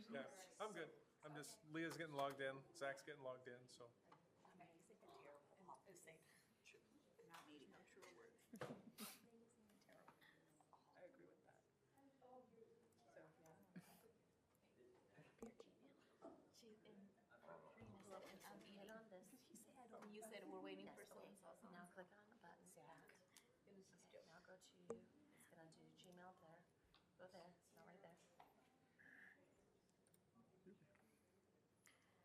Yeah, I'm good. I'm just, Leah's getting logged in, Zach's getting logged in, so. Not needing a truer word. I agree with that. So, yeah. She's in in on this. You said we're waiting for soy sauce. Now click on the button back. It was just a joke. Now go to, it's gonna do Gmail there. Go there, no, right there.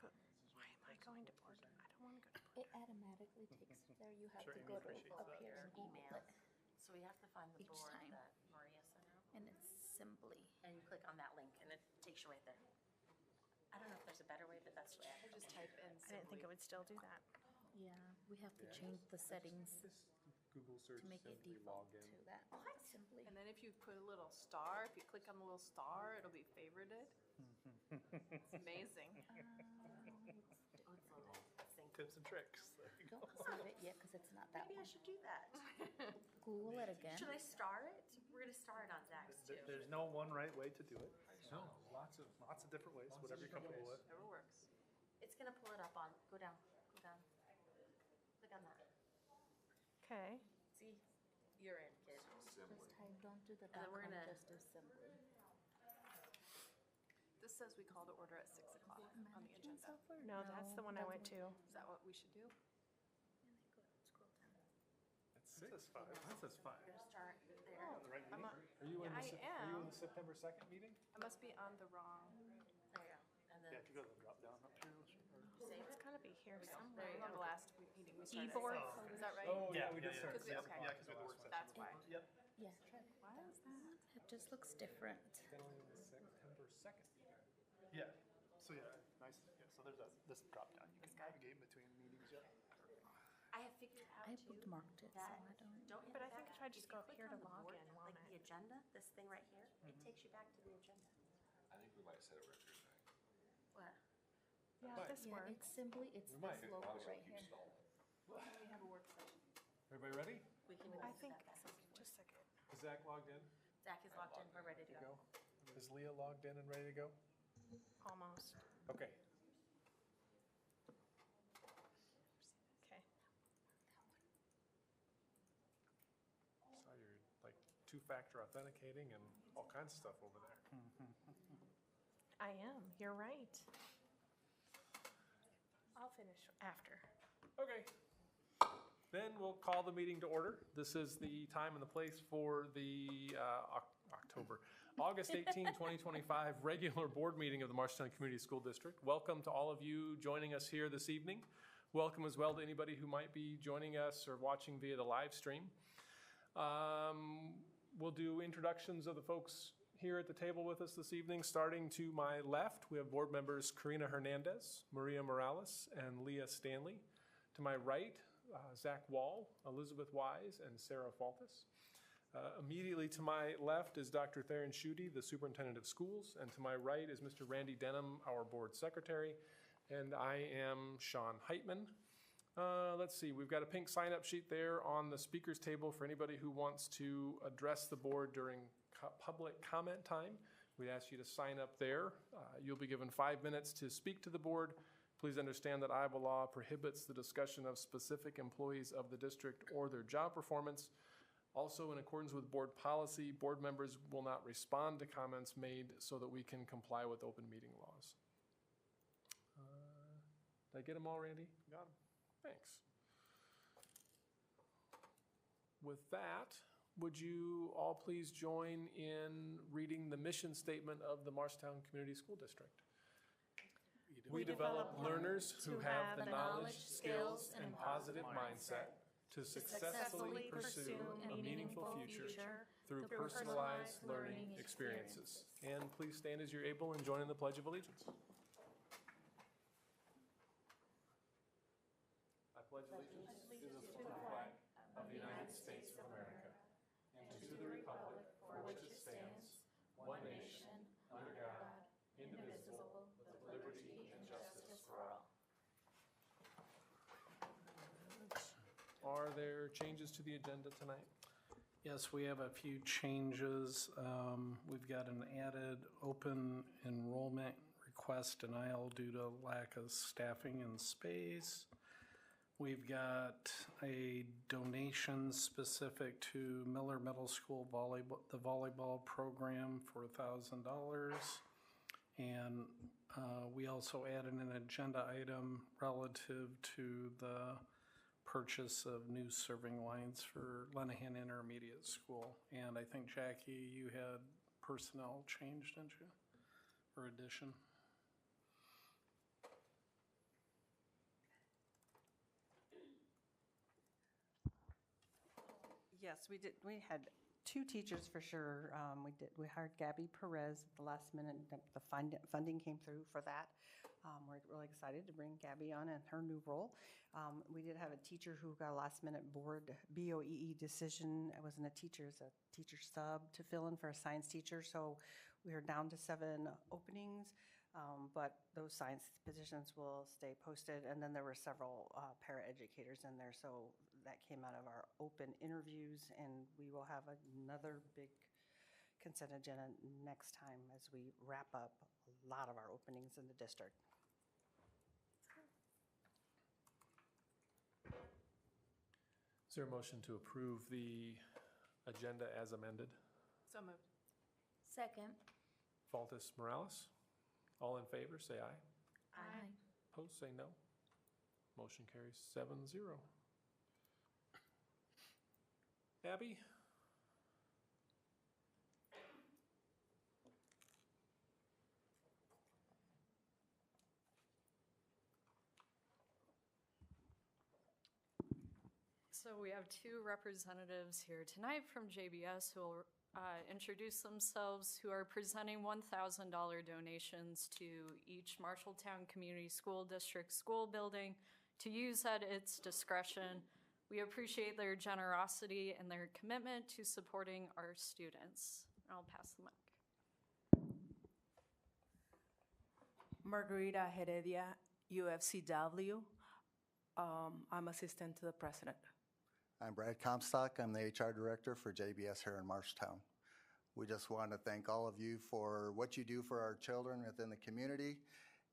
But why am I going to board? I don't want to go to board. It automatically takes you there. You have Sure, to Amy go to appreciates up that. here and Google Email. it. So we have to find the Each board time. that Maria sent out. And it's simply. And you click on that link and it takes you right there. I don't know if there's a better way, but that's the way I Just type in. I didn't think it would still do that. Yeah, we have to change the settings Just Google search to make it simply default login. to that. Simply. And then if you put a little star, if you click on the little star, it'll be favorited. It's amazing. Tips and tricks. There you go. Don't save it yet because it's not that Maybe I one. should do that. Google it again. Should I star it? We're gonna star it on Zach's too. There's no one right way to do it. No, lots of Different ways, whatever you're comfortable with. Whatever works. It's gonna pull it up on, go down. Click on that. Okay. See, you're in, kid. Just type, don't do the And then we're .com, gonna- just do simply. This says we call to order at 6 o'clock on the Management agenda. software? No, that's the one I went to. Is that what we should do? Scroll down. That's six. That says five. We're gonna start there. I'm on, Are you in Yeah, the, I are you in am. the September 2nd meeting? I must be on the wrong. There you go. And then Yeah, if you go to the drop down up here. save It's it. gotta be here There somewhere. you go. On the last meeting we started. Keyboard. Is that right? Oh, yeah, we Yeah, did start. Cause we- okay. Yeah, because we had the work session. That's why. Yep. Yeah, try it. Why is that? It just looks different. Only in the September 2nd meeting. Yeah. So yeah, nice. Yeah, so there's this drop down. You can navigate between meetings. Yep. I have figured out I too, bookmarked it, so that, I don't. don't hit But I the think back. if I just go up you here click to on the log board, in, won't like it? the agenda, this thing right here, it takes you back to the agenda. I think we might set it right here, Zach. What? Yeah, But- this Yeah, works. it's simply, it's We might. this logo Honestly, right keep here. stalling. We have a work session. Everybody ready? We can I move think, that back. just a second. Is Zach logged in? Zach is locked in, we're ready to go. Go. Is Leah logged in and ready to go? Almost. Okay. Okay. Saw your like two-factor authenticating and all kinds of stuff over there. I am. You're right. I'll finish after. Okay. Then we'll call the meeting to order. This is the time and the place for the August 18, 2025 regular board meeting of the Marshalltown Community School District. Welcome to all of you joining us here this evening. Welcome as well to anybody who might be joining us or watching via the live stream. We'll do introductions of the folks here at the table with us this evening. Starting to my left, we have board members Karina Hernandez, Maria Morales, and Leah Stanley. To my right, Zach Wall, Elizabeth Wise, and Sarah Faltis. Immediately to my left is Dr. Theron Schutte, the superintendent of schools, and to my right is Mr. Randy Denham, our board secretary, and I am Sean Heitman. Let's see, we've got a pink sign-up sheet there on the speakers table for anybody who wants to address the board during public comment time. We'd ask you to sign up there. You'll be given 5 minutes to speak to the board. Please understand that Iowa law prohibits the discussion of specific employees of the district or their job performance. Also, in accordance with board policy, board members will not respond to comments made so that we can comply with open meeting laws. Did I get them all, Randy? Got 'em. Thanks. With that, would you all please join in reading the mission statement of the Marshalltown Community School District? We develop learners who have the knowledge, skills, and positive mindset to successfully pursue a meaningful future through personalized learning experiences. And please stand as you're able and join in the Pledge of Allegiance. I pledge allegiance to the flag of the United States of America and to the republic for which it stands, one nation, under God, indivisible, with liberty and justice for all. Are there changes to the agenda tonight? Yes, we have a few changes. We've got an added open enrollment request denial due to lack of staffing and space. We've got a donation specific to Miller Middle School volleyball, the volleyball program for $1,000. And we also added an agenda item relative to the purchase of new serving lines for Lenahan Intermediate School. And I think, Jackie, you had personnel change, didn't you? Or addition? Yes, we did. We had two teachers for sure. We hired Gabby Perez at the last minute. The funding came through for that. We're really excited to bring Gabby on in her new role. We did have a teacher who got a last minute board BOEE decision. It wasn't a teacher, it's a teacher sub to fill in for a science teacher. So we are down to 7 openings, but those science positions will stay posted. And then there were several paraeducators in there. So that came out of our open interviews, and we will have another big consent agenda next time as we wrap up a lot of our openings in the district. Is there a motion to approve the agenda as amended? So moved. Second. Faltis, Morales? All in favor, say aye. Aye. Opposed, say no. Motion carries 7-0. Abby? So we have 2 representatives here tonight from JBS who will introduce themselves, who are presenting $1,000 donations to each Marshalltown Community School District school building to use at its discretion. We appreciate their generosity and their commitment to supporting our students. I'll pass the mic. Margarita Heredia, UFCW. I'm assistant to the president. I'm Brad Comstock. I'm the HR director for JBS here in Marshtown. We just want to thank all of you for what you do for our children within the community.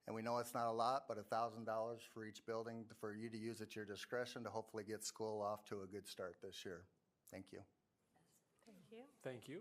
And we know it's not a lot, but $1,000 for each building for you to use at your discretion to hopefully get school off to a good start this year. Thank you. Thank you. Thank you.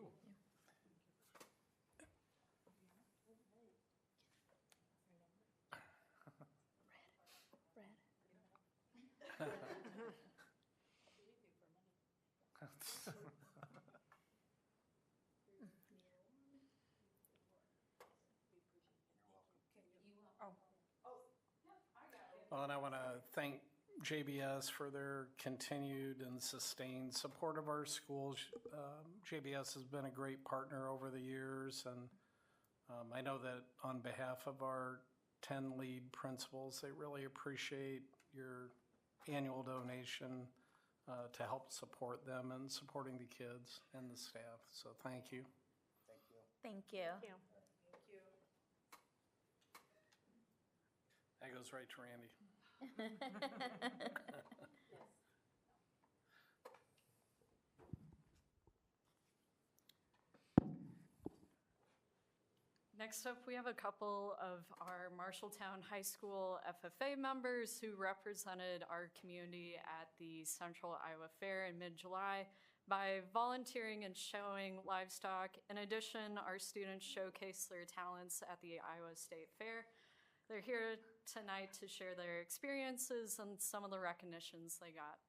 Well, and I want to thank JBS for their continued and sustained support of our schools. JBS has been a great partner over the years, and I know that on behalf of our 10 lead principals, they really appreciate your annual donation to help support them and supporting the kids and the staff. So thank you. Thank you. Thank you. Thank you. That goes right to Randy. Next up, we have a couple of our Marshalltown High School FFA members who represented our community at the Central Iowa Fair in mid-July by volunteering and showing livestock. In addition, our students showcased their talents at the Iowa State Fair. They're here tonight to share their experiences and some of the recognitions they got.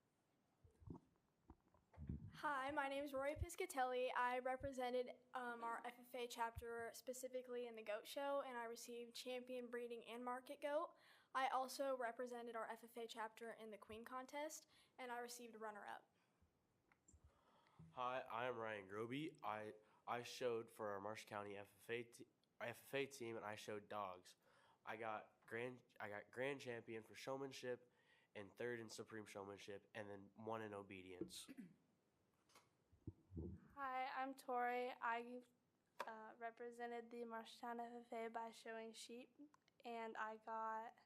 Hi, my name is Rory Piscatelli. I represented our FFA chapter specifically in the goat show, and I received champion breeding and market goat. I also represented our FFA chapter in the queen contest, and I received runner-up. Hi, I'm Ryan Groby. I showed for our Marshall County FFA team, and I showed dogs. I got grand champion for showmanship, and 3rd in supreme showmanship, and then 1 in obedience. Hi, I'm Tori. I represented the Marshalltown FFA by showing sheep, and I got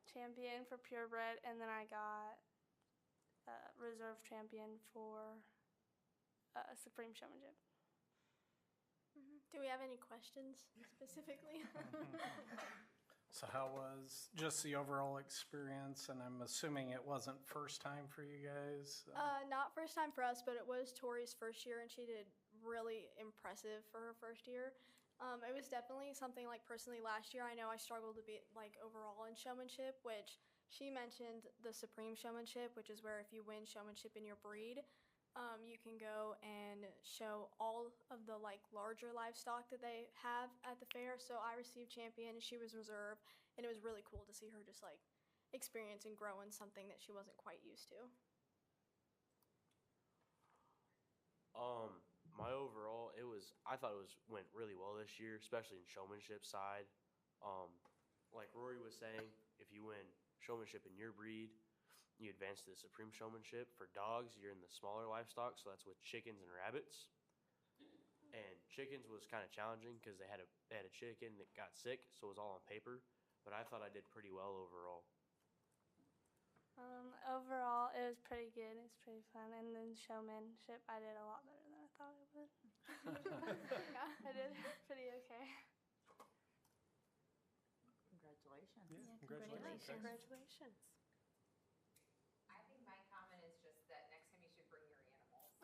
champion for purebred, and then I got reserve champion for supreme showmanship. Do we have any questions specifically? So how was just the overall experience? And I'm assuming it wasn't first time for you guys? Not first time for us, but it was Tori's first year, and she did really impressive for her first year. It was definitely something like personally last year, I know I struggled a bit like overall in showmanship, which she mentioned the supreme showmanship, which is where if you win showmanship in your breed, you can go and show all of the like larger livestock that they have at the fair. So I received champion and she was reserve, and it was really cool to see her just like experience and grow in something that she wasn't quite used to. My overall, I thought it went really well this year, especially in showmanship side. Like Rory was saying, if you win showmanship in your breed, you advance to the supreme showmanship. For dogs, you're in the smaller livestock, so that's with chickens and rabbits. And chickens was kind of challenging because they had a chicken that got sick, so it was all on paper. But I thought I did pretty well overall. Overall, it was pretty good. It was pretty fun. And then showmanship, I did a lot better than I thought I would. Yeah, I did pretty okay. Congratulations. Yeah, congratulations. Congratulations. I think my comment is just that next time you should bring your animals.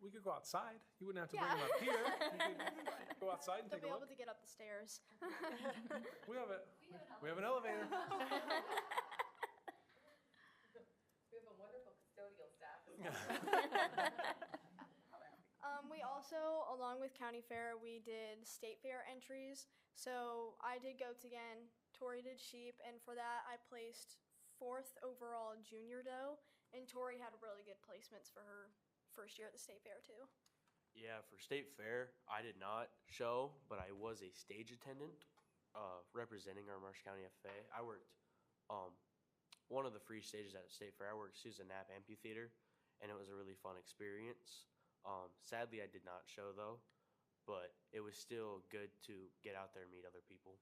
We could go outside. You wouldn't have to bring them up here. You could go outside and They'll take be a able look. to get up the stairs. We have an elevator. We have a wonderful custodial staff. We also, along with County Fair, we did state fair entries. So I did goats again, Tori did sheep, and for that I placed 4th overall junior doe, and Tori had really good placements for her first year at the state fair too. Yeah, for state fair, I did not show, but I was a stage attendant representing our Marsh County FFA. I worked one of the free stages at the state fair. I worked Susan Knapp Amphitheater, and it was a really fun experience. Sadly, I did not show though, but it was still good to get out there and meet other people.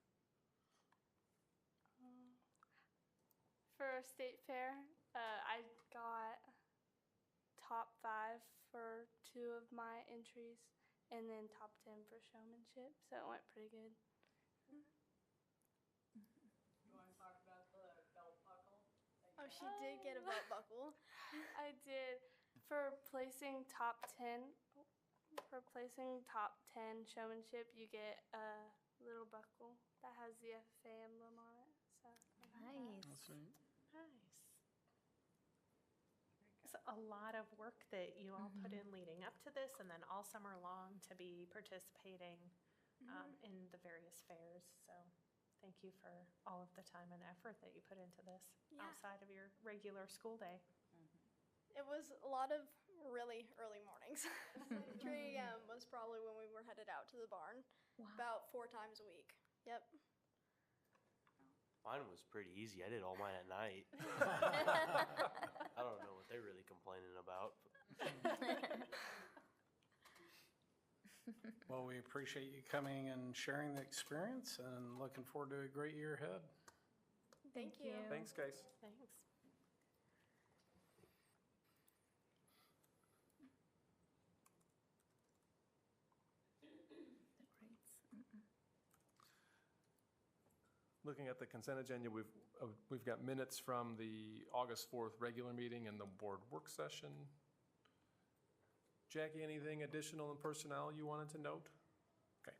For state fair, I got top 5 for 2 of my entries, and then top 10 for showmanship, so it went pretty good. You want to talk about the belt buckle? Oh, she did get a belt buckle. I did. For placing top 10 showmanship, you get a little buckle that has the FFA emblem on it. So Nice. That's neat. Nice. It's a lot of work that you all put in leading up to this, and then all summer long to be participating in the various fairs. So thank you for all of the time and effort that you put into this outside of your regular school day. It was a lot of really early mornings. 3 a.m. was probably when we were headed out to the barn. Wow. About 4 times a week. Yep. Mine was pretty easy. I did all mine at night. I don't know what they're really complaining about. Well, we appreciate you coming and sharing the experience and looking forward to a great year ahead. Thank you. Thanks, guys. Thanks. Looking at the consent agenda, we've got minutes from the August 4th regular meeting and the board work session. Jackie, anything additional in personnel you wanted to note? Okay.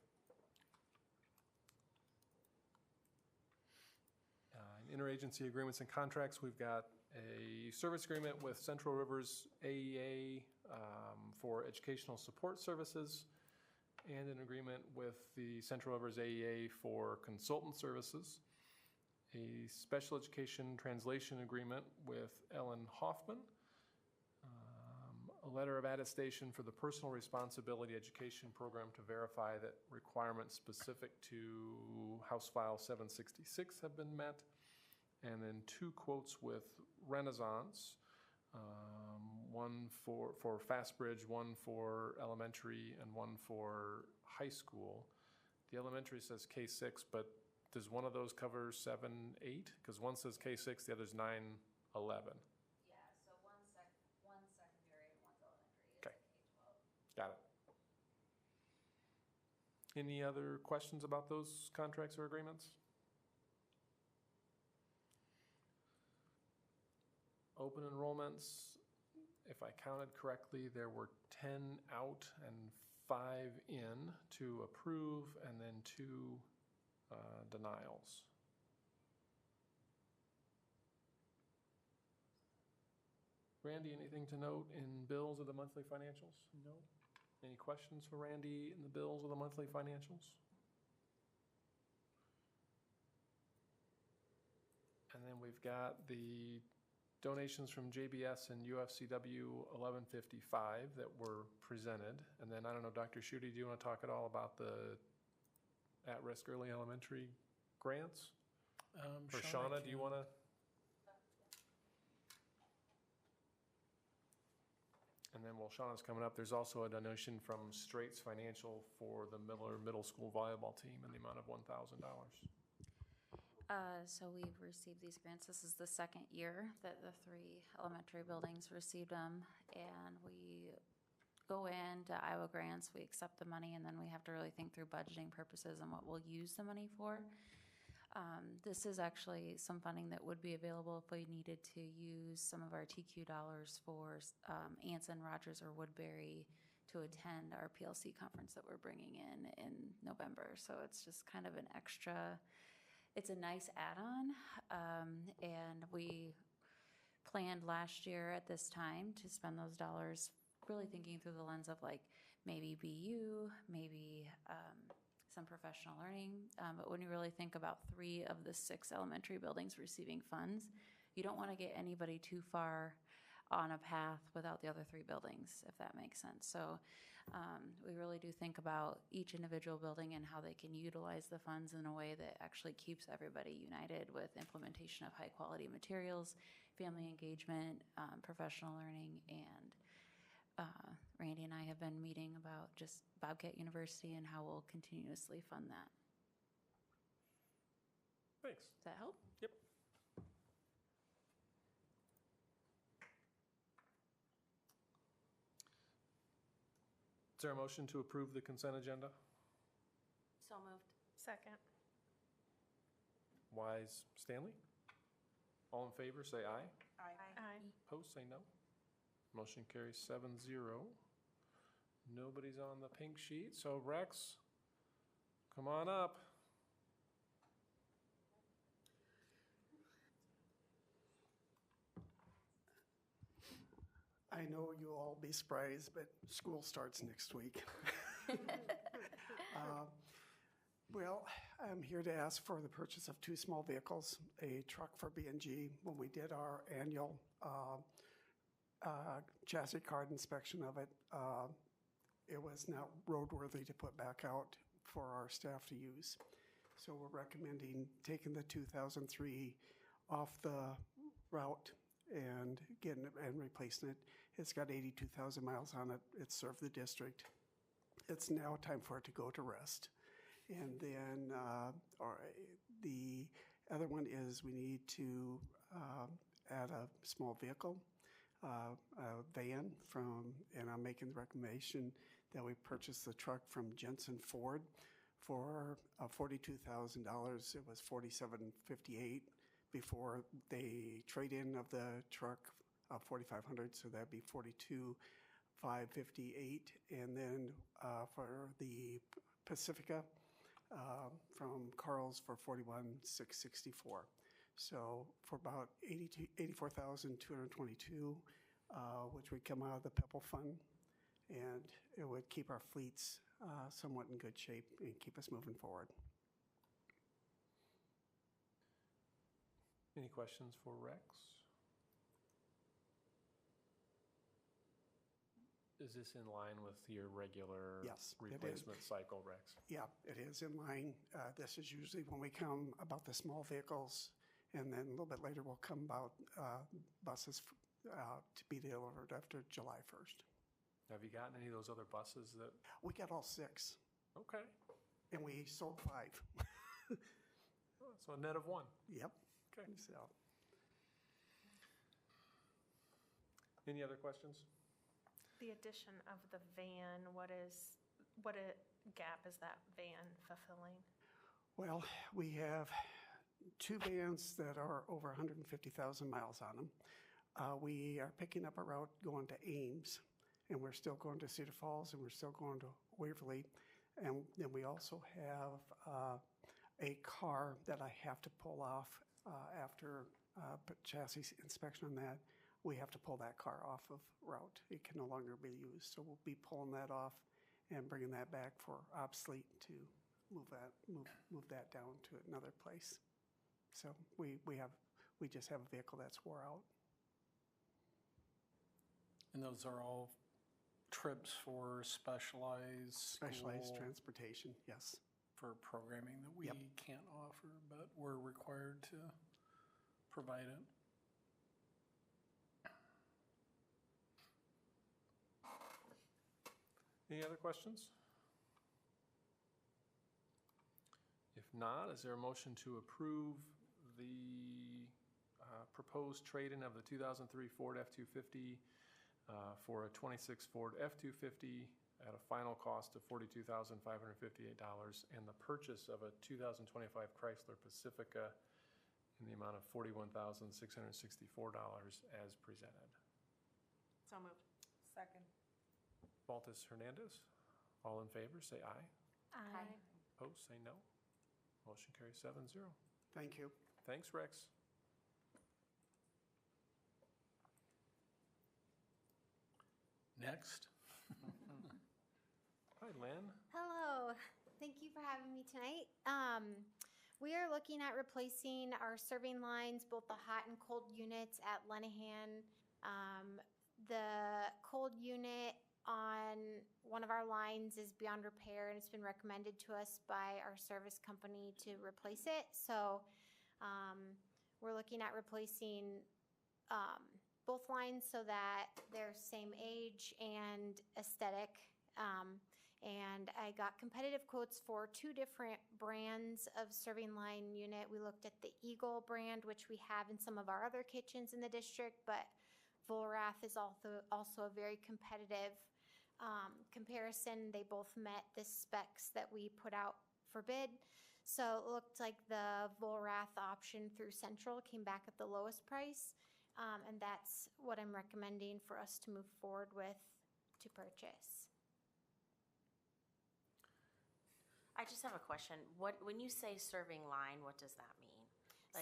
Interagency agreements and contracts, we've got a service agreement with Central Rivers AEA for educational support services, and an agreement with the Central Rivers AEA for consultant services, a special education translation agreement with Ellen Hoffman, a letter of attestation for the personal responsibility education program to verify that requirements specific to House File 766 have been met, and then 2 quotes with Renaissance, one for Fastbridge, one for elementary, and one for high school. The elementary says K6, but does one of those cover 7, 8? Because one says K6, the other's 9, 11. Yeah, so one secondary Any other questions about those contracts or agreements? Open enrollments, if I counted correctly, there were 10 out and 5 in to approve, and then 2 denials. Randy, anything to note in bills of the monthly financials? No. Any questions for Randy in the bills of the monthly financials? And then we've got the donations from JBS and UFCW 1155 that were presented. And then, I don't know, Dr. Schutte, do you want to talk at all about the at-risk early elementary grants? Or Shauna, do you want to? And then while Shauna's coming up, there's also a donation from Straits Financial for the Miller Middle School volleyball team in the amount of $1,000. So we've received these grants. This is the second year that the 3 elementary buildings received them. And we go into Iowa grants, we accept the money, and then we have to really think through budgeting purposes and what we'll use the money for. This is actually some funding that would be available if we needed to use some of our TQ dollars for Anson, Rogers, or Woodbury to attend our PLC conference that we're bringing in November. So it's just kind of an extra, it's a nice add-on. And we planned last year at this time to spend those dollars really thinking through the lens of like maybe BU, maybe some professional learning. But when you really think about 3 of the 6 elementary buildings receiving funds, you don't want to get anybody too far on a path without the other 3 buildings, if that makes sense. So we really do think about each individual building and how they can utilize the funds in a way that actually keeps everybody united with implementation of high quality materials, family engagement, professional learning, and Randy and I have been meeting about just Bobcat University and how we'll continuously fund that. Thanks. Does that help? Yep. Is there a motion to approve the consent agenda? So moved. Second. Wise, Stanley? All in favor, say aye. Aye. Opposed, say no. Motion carries 7-0. Nobody's on the pink sheet, so Rex, come on up. I know you'll all be surprised, but school starts next week. Well, I'm here to ask for the purchase of 2 small vehicles, a truck for B&G. When we did our annual chassis card inspection of it, it was not roadworthy to put back out for our staff to use. So we're recommending taking the 2003 off the route and getting it and replacing it. It's got 82,000 miles on it. It served the district. It's now time for it to go to rest. And then the other one is we need to add a small vehicle, a van and I'm making the recommendation that we purchase the truck from Jensen Ford for $42,000. It was $47,558 before the trade-in of the truck of $4,500, so that'd be $42,558. And then for the Pacifica from Carl's for $41,664. So for about $84,222, which would come out of the PEPL fund, and it would keep our fleets somewhat in good shape and keep us moving forward. Any questions for Rex? Is this in line with your regular replacement cycle, Rex? Yeah, it is in line. This is usually when we come about the small vehicles, and then a little bit later we'll come about buses to be delivered after July 1st. Have you gotten any of those other buses that? We got all 6. Okay. And we sold 5. So a net of 1. Yep. Okay. So. Any other questions? The addition of the van, what gap is that van fulfilling? Well, we have 2 vans that are over 150,000 miles on them. We are picking up a route going to Ames, and we're still going to Cedar Falls, and we're still going to Waverly. And then we also have a car that I have to pull off after chassis inspection on that. We have to pull that car off of route. It can no longer be used. So we'll be pulling that off and bringing that back for obsolete to move that down to another place. So we just have a vehicle that's wore out. And those are all trips for specialized school Transportation, yes. for programming that we can't offer, but we're required to provide it. Any other questions? If not, is there a motion to approve the proposed trade-in of the 2003 Ford F-250 for a 26 Ford F-250 at a final cost of $42,558 and the purchase of a 2025 Chrysler Pacifica in the amount of $41,664 as presented? So moved. Second. Baltus Hernandez, all in favor, say aye. Aye. Opposed, say no. Motion carries 7-0. Thank you. Thanks, Rex. Next. Hi, Lynn. Hello. Thank you for having me tonight. We are looking at replacing our serving lines, both the hot and cold units at Lenahan. The cold unit on one of our lines is beyond repair, and it's been recommended to us by our service company to replace it. So we're looking at replacing both lines so that they're same age and aesthetic. And I got competitive quotes for 2 different brands of serving line unit. We looked at the Eagle brand, which we have in some of our other kitchens in the district, but Volrath is also a very competitive comparison. They both met the specs that we put out for bid. So it looked like the Volrath option through Central came back at the lowest price. And that's what I'm recommending for us to move forward with to purchase. I just have a question. When you say serving line, what does that mean?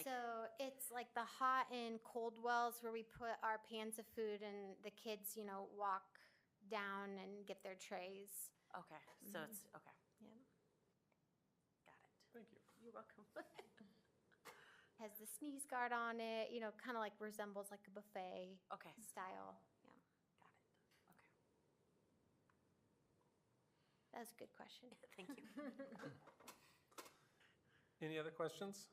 So it's like the hot and cold wells where we put our pans of food and the kids, walk down and get their trays. Okay, so it's, okay. Yeah. Got it. Thank you. You're welcome. Has the sneeze guard on it, kind of like resembles like a buffet Okay. style. Yeah. Got it. Okay. That was a good question. Thank you. Any other questions?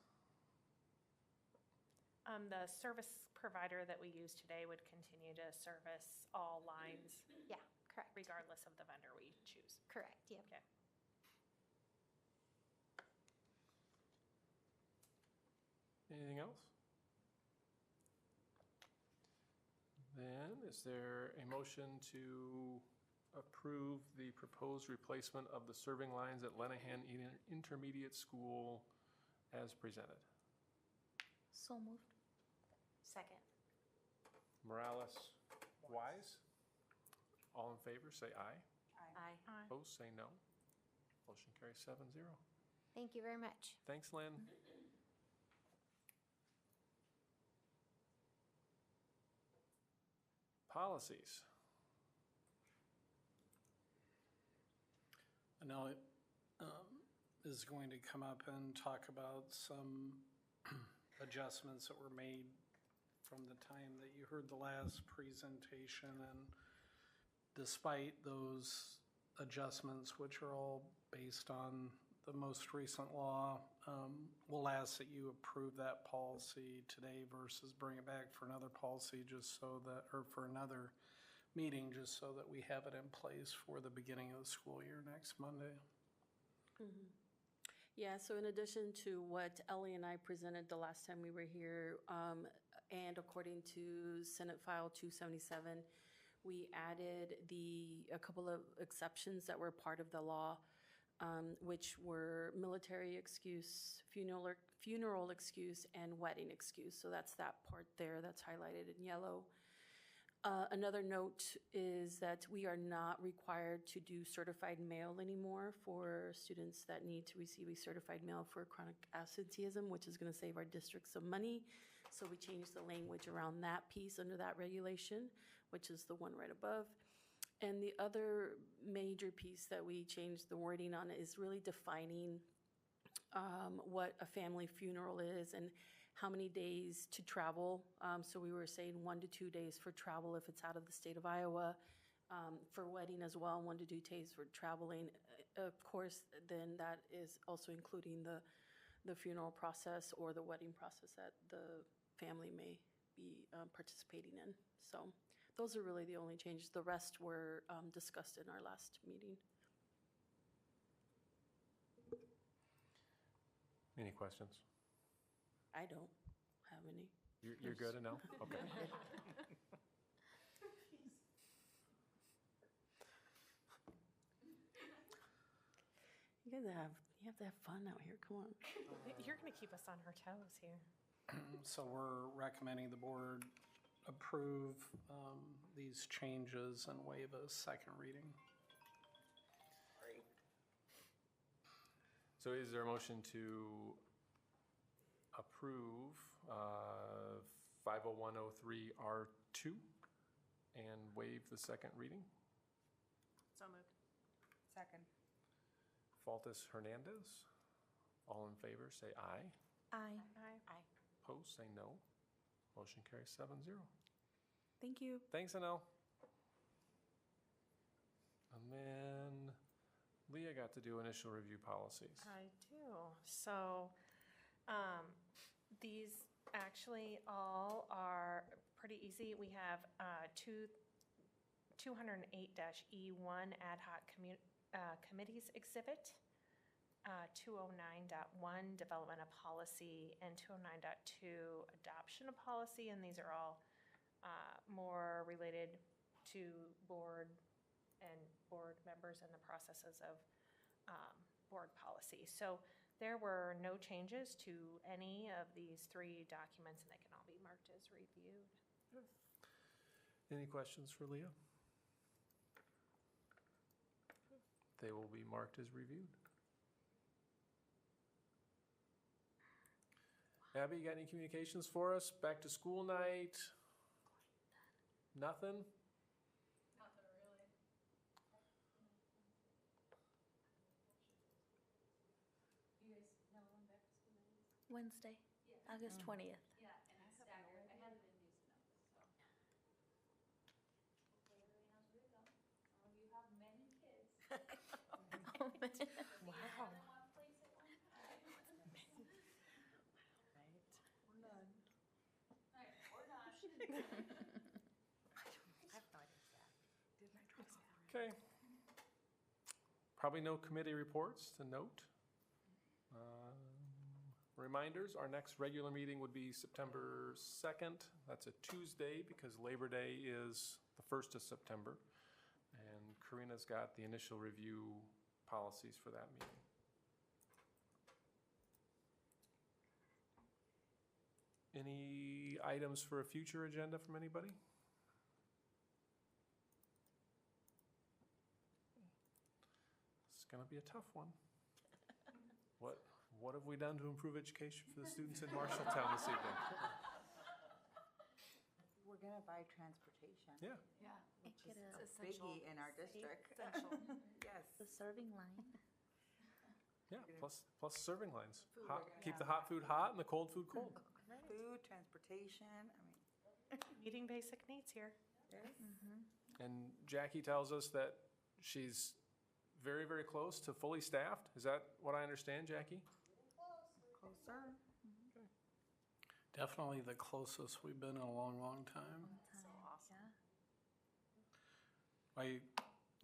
The service provider that we use today would continue to service all lines Yeah, correct. regardless of the vendor we choose. Correct, yeah. Okay. Anything else? Then, is there a motion to approve the proposed replacement of the serving lines at Lenahan Intermediate School as presented? So moved. Second. Morales, Wise? All in favor, say aye. Aye. Opposed, say no. Motion carries 7-0. Thank you very much. Thanks, Lynn. Policies. I know it is going to come up and talk about some adjustments that were made from the time that you heard the last presentation. And despite those adjustments, which are all based on the most recent law, we'll ask that you approve that policy today versus bring it back for another policy just so that, or for another meeting, just so that we have it in place for the beginning of the school year next Monday. Mm-hmm. Yeah, so in addition to what Ellie and I presented the last time we were here, and according to Senate File 277, we added a couple of exceptions that were part of the law. which were military excuse, funeral excuse, and wedding excuse. So that's that part there that's highlighted in yellow. Another note is that we are not required to do certified mail anymore for students that need to receive a certified mail for chronic absenteeism, which is going to save our district some money. So we changed the language around that piece under that regulation, which is the one right above. And the other major piece that we changed the wording on is really defining what a family funeral is and how many days to travel. So we were saying 1 to 2 days for travel if it's out of the state of Iowa. For wedding as well, 1 to 2 days for traveling. Of course, then that is also including the funeral process or the wedding process that the family may be participating in. So those are really the only changes. The rest were discussed in our last meeting. Any questions? I don't have any. You're good, Anel? Okay. You have to have fun out here. Come on. You're going to keep us on our toes here. So we're recommending the board approve these changes and waive a second reading. So is there a motion to approve 50103R2 and waive the second reading? So moved. Second. Faltis Hernandez. All in favor, say aye. Aye. Aye. Opposed, say no. Motion carries 7-0. Thank you. Thanks, Anel. And then Leah got to do initial review policies. I do. So these actually all are pretty easy. We have 208-E1 ad hoc committees exhibit, 209.1 development of policy, and 209.2 adoption of policy. And these are all more related to board and board members and the processes of board policy. So there were no changes to any of these three documents, and they can all be marked as reviewed. Any questions for Leah? They will be marked as reviewed. Abby, you got any communications for us? Back to school night? Nothing? Nothing really. You guys know when back to school is? Wednesday, Yeah. August 20th. Yeah, and it's staggered. I had it in news and notes, so. Hopefully everybody knows where to go. Some of you have many kids. Oh, man. Wow. More than one place at one time. We're done. All right, we're done. Okay. Probably no committee reports to note. Reminders, our next regular meeting would be September 2nd. That's a Tuesday because Labor Day is the 1st of September. And Karina's got the initial review policies for that meeting. Any items for a future agenda from anybody? It's going to be a tough one. What have we done to improve education for the students in Marshalltown this evening? We're going to buy transportation. Yeah. Yeah. Which is Get a biggie in our district. Essential. Yes. The serving line. Yeah, plus serving lines. Food, Hot, we're gonna keep the have- hot food hot and the cold food cold. Food, transportation, Meeting basic needs here. And Jackie tells us that she's very, very close to fully staffed. Is that what I understand, Jackie? closer. Definitely the closest we've been in a long, long time. So awesome.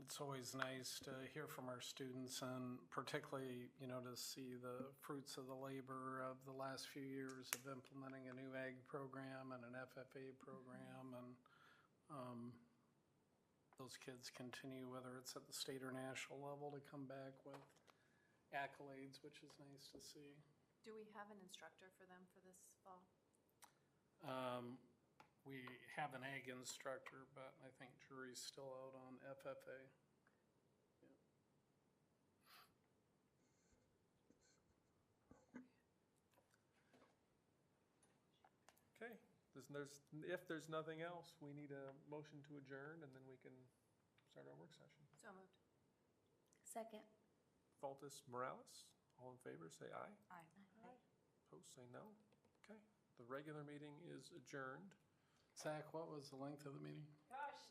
It's always nice to hear from our students and particularly, to see the fruits of the labor of the last few years of implementing a new ag program and an FFA program. And those kids continue, whether it's at the state or national level, to come back with accolades, which is nice to see. Do we have an instructor for them for this fall? We have an ag instructor, but I think jury's still out on FFA. Okay, if there's nothing else, we need a motion to adjourn, and then we can start our work session. So moved. Second. Faltus, Morales, all in favor, say aye. Aye. Opposed, say no. Okay, the regular meeting is adjourned. Zach, what was the length of the meeting? Gosh,